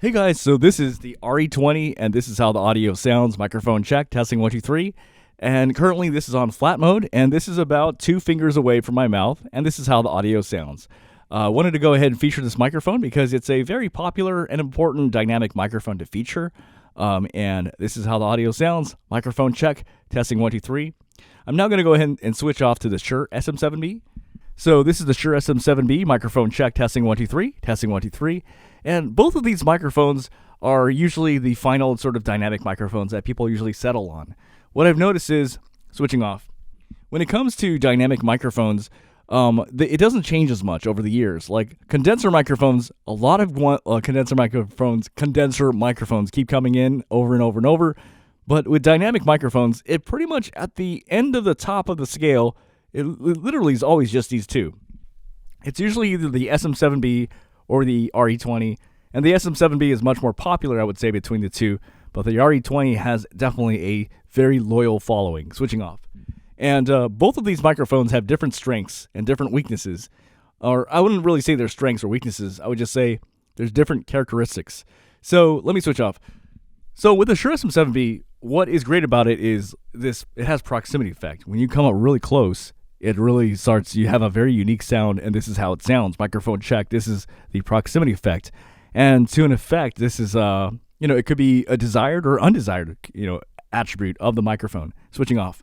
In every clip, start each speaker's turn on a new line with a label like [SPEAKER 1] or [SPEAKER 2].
[SPEAKER 1] Hey guys, so this is the RE20 and this is how the audio sounds. Microphone check, testing 1, 2, 3. And currently this is on flat mode and this is about 2 fingers away from my mouth and this is how the audio sounds. Wanted to go ahead and feature this microphone because it's a very popular and important dynamic microphone to feature. And this is how the audio sounds. Microphone check, testing 1, 2, 3. I'm now going to go ahead and switch off to the Shure SM7B. So this is the Shure SM7B, microphone check, testing 1, 2, 3, testing 1, 2, 3. And both of these microphones are usually the final sort of dynamic microphones that people usually settle on. What I've noticed is, switching off, when it comes to dynamic microphones, it doesn't change as much over the years. Like condenser microphones, a lot of condenser microphones keep coming in over and over and over. But with dynamic microphones, it pretty much at the end of the top of the scale, it literally is always just these two. It's usually either the SM7B or the RE20, and the SM7B is much more popular, I would say, between the two, but the RE20 has definitely a very loyal following. Switching off. And both of these microphones have different strengths and different weaknesses, or I wouldn't really say they're strengths or weaknesses, I would just say there's different characteristics. So let me switch off. So with the Shure SM7B, what is great about it is it has proximity effect. When you come up really close, it really starts, you have a very unique sound, and this is how it sounds. Microphone check, this is the proximity effect. And to an effect, this is, it could be a desired or undesired, attribute of the microphone. Switching off.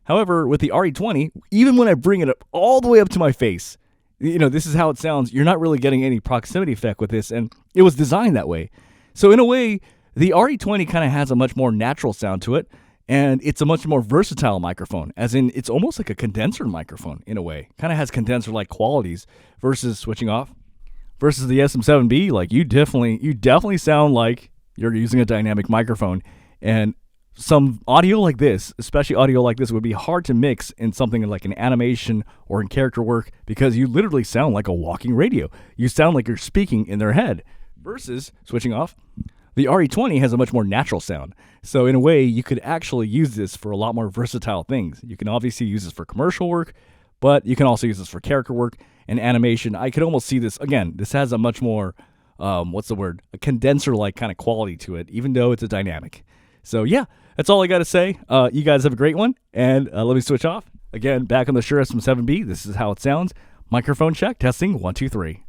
[SPEAKER 1] However, with the RE20, even when I bring it up all the way up to my face, this is how it sounds. You're not really getting any proximity effect with this, and it was designed that way. So in a way, the RE20 kind of has a much more natural sound to it. And it's a much more versatile microphone, as in it's almost like a condenser microphone in a way. Kind of has condenser-like qualities versus switching off. Versus the SM7B, like you definitely sound like you're using a dynamic microphone. And some audio like this, especially audio like this, would be hard to mix in something like an animation or in character work because you literally sound like a walking radio. You sound like you're speaking in their head. Versus, switching off, the RE20 has a much more natural sound. So in a way, you could actually use this for a lot more versatile things. You can obviously use this for commercial work, but you can also use this for character work and animation. I could almost see this, again, this has a much more, a condenser-like kind of quality to it, even though it's a dynamic. So yeah, that's all I got to say. You guys have a great one, and let me switch off. Again, back on the Shure SM7B, this is how it sounds. Microphone check, testing, 1, 2, 3.